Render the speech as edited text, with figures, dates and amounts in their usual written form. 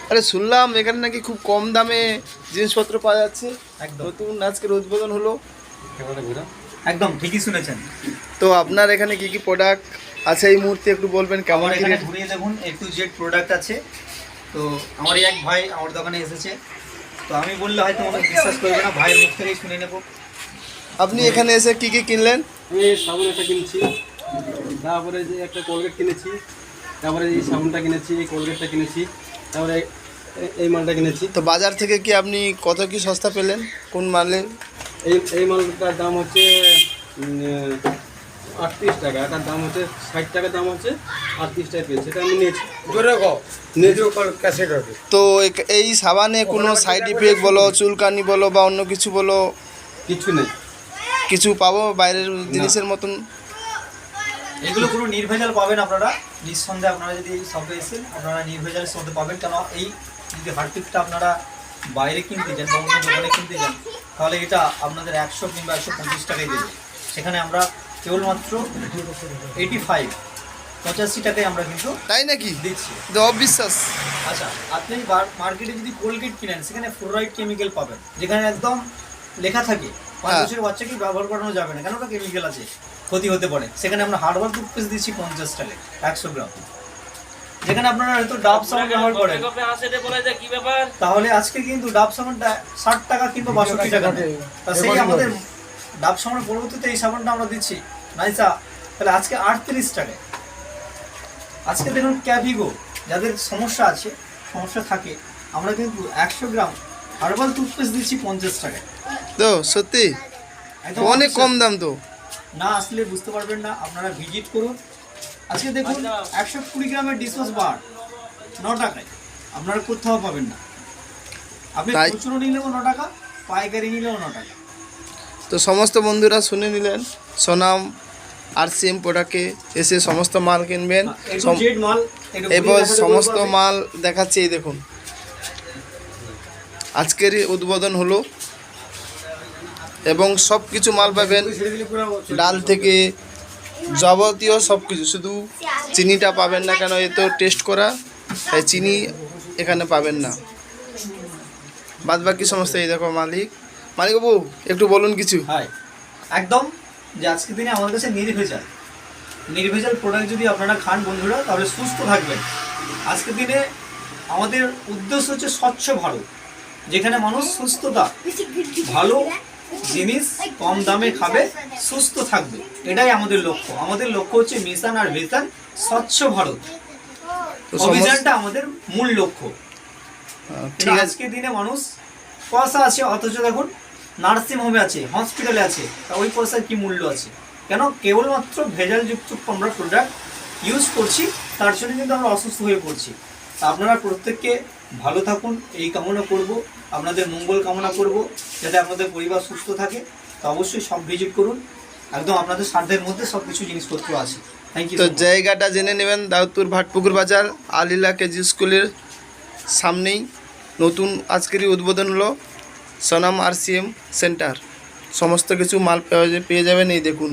আরে শুনলাম এখানে নাকি খুব কম দামে জিনিসপত্র পাওয়া যাচ্ছে। একদম নতুন আজকের উদ্বোধন হলো। একদম ঠিকই শুনেছেন। তো আপনার এখানে কি কি প্রোডাক্ট আছে এই মুহূর্তে একটু বলবেন, কেমন আমার কি এখানে রেট? ঘুরিয়ে দেখুন A to Z প্রোডাক্ট আছে। তো আমার এক ভাই আমার দোকানে এসেছে, তো আমি বললে হয়তো আমাকে বিশ্বাস করবে না, ভাইয়ের মুখ থেকেই শুনে নেব। আপনি এখানে এসে কি কি কিনলেন? আমি এই সাবুন একটা কিনেছি, তারপরে যে একটা কোলগেট কিনেছি, তারপরে এই সাবুনটা কিনেছি, এই কোলগেটটা কিনেছি, তারপরে এই মালটা কিনেছি। তো বাজার থেকে কি আপনি কত কি সস্তা পেলেন কোন মালে? এই মালটার দাম হচ্ছে 38 টাকা, এটার দাম হচ্ছে 60 টাকা, দাম হচ্ছে 38 টাকা পেয়েছি, সেটা আমি নিয়েছি। তো এই সাবানে কোনো সাইড ইফেক্ট বলো, চুলকানি বলো বা অন্য কিছু বলো কিছু নেই। কিছু পাবো বাইরের জিনিসের মতন? এগুলো পুরো নির্ভেজাল পাবেন আপনারা, নিঃসন্দেহে। আপনারা যদি এই শপে এসেন আপনারা নির্ভেজালের সাথে পাবেন। কেন এই যদি হারপিকটা আপনারা বাইরে কিনতে যান বা অন্য দোকানে কিনতে যান, তাহলে এটা আপনাদের 100 কিংবা 150 টাকায় দেবে। সেখানে আমরা কেবলমাত্র 85 টাকায় আমরা কিন্তু তাই নাকি? দিচ্ছি। তো অবিশ্বাস। আচ্ছা, আপনি মার্কেটে যদি কোলগেট কিনেন, সেখানে ফ্লোরাইড কেমিক্যাল পাবেন, যেখানে একদম লেখা থাকে 5 বছরের বাচ্চাকে ব্যবহার করানো যাবে না, কেন ওটা কেমিক্যাল আছে, ক্ষতি হতে পারে। সেখানে আমরা হার্বাল টুথপেস্ট দিচ্ছি 50 টাকায় 100 গ্রাম। যেখানে আপনারা হয়তো ডাব সাবান ব্যবহার করেন, তাহলে আজকে কিন্তু ডাব সাবানটা 60 টাকা কিংবা 62 টাকা নেয়। তা সেই আমাদের ডাব সাবানের পরবর্তীতে এই সাবানটা আমরা দিচ্ছি নাইসা, তাহলে আজকে 38 টাকায়। আজকে দেখুন ক্যাভিগো, যাদের সমস্যা আছে, সমস্যা থাকে, আমরা কিন্তু 100 গ্রাম হার্বাল টুথপেস্ট দিচ্ছি 50 টাকায়। তো সত্যি একদম অনেক কম দাম তো। না আসলে বুঝতে পারবেন না, আপনারা ভিজিট করুন। আজকে দেখুন 120 গ্রামের ডিশওয়াশ বার 9 টাকায়, আপনারা কোথাও পাবেন না। আপনি তাই- খুচরো নিলেও 9 টাকা, পাইকারি নিলেও 9 টাকা। তো সমস্ত বন্ধুরা শুনে নিলেন, সোনাম RCM প্রোডাক্টে এসে সমস্ত মাল কিনবেন। জেড মাল এবার সমস্ত মাল দেখাচ্ছি, এই দেখুন আজকেরই উদ্বোধন হলো এবং সব কিছু মাল পাবেন, ডাল থেকে যাবতীয় সব কিছু, শুধু চিনিটা পাবেন না, কেন এ তো টেস্ট করা, তাই চিনি এখানে পাবেন না। বাদ বাকি সমস্ত এই দেখো মালিক বাবু একটু বলুন কিছু। হাই, একদম যে আজকের দিনে আমাদের কাছে নির্ভেজাল প্রোডাক্ট যদি আপনারা খান বন্ধুরা, তাহলে সুস্থ থাকবেন। আজকের দিনে আমাদের উদ্দেশ্য হচ্ছে স্বচ্ছ ভারত, যেখানে মানুষ সুস্থতা, ভালো জিনিস কম দামে খাবে, সুস্থ থাকবে, এটাই আমাদের লক্ষ্য। আমাদের লক্ষ্য হচ্ছে মিশন আর ভিশন স্বচ্ছ ভারত তো অভিযানটা আমাদের মূল লক্ষ্য। ঠিক আছে। আজকের দিনে মানুষ পয়সা আছে, অথচ দেখুন নার্সিং হোমে আছে, হসপিটালে আছে, তা ওই পয়সার কি মূল্য আছে? কেন? কেবলমাত্র ভেজালযুক্ত আমরা প্রোডাক্ট ইউজ করছি, তার জন্য কিন্তু আমরা অসুস্থ হয়ে পড়ছি। তা আপনারা প্রত্যেককে ভালো থাকুন এই কামনা করব, আপনাদের মঙ্গল কামনা করব, যাতে আপনাদের পরিবার সুস্থ থাকে। তো অবশ্যই সব ভিজিট করুন, একদম আপনাদের সাধ্যের মধ্যে সব কিছু জিনিসপত্র আছে। Thank you. তো জায়গাটা জেনে নেবেন, দাউদপুর ভাটপুকুর বাজার আলিলা কেজি স্কুলের সামনেই নতুন আজকেরই উদ্বোধন হলো সোনাম RCM সেন্টার। সমস্ত কিছু মাল পেয়ে যাবেন, এই দেখুন।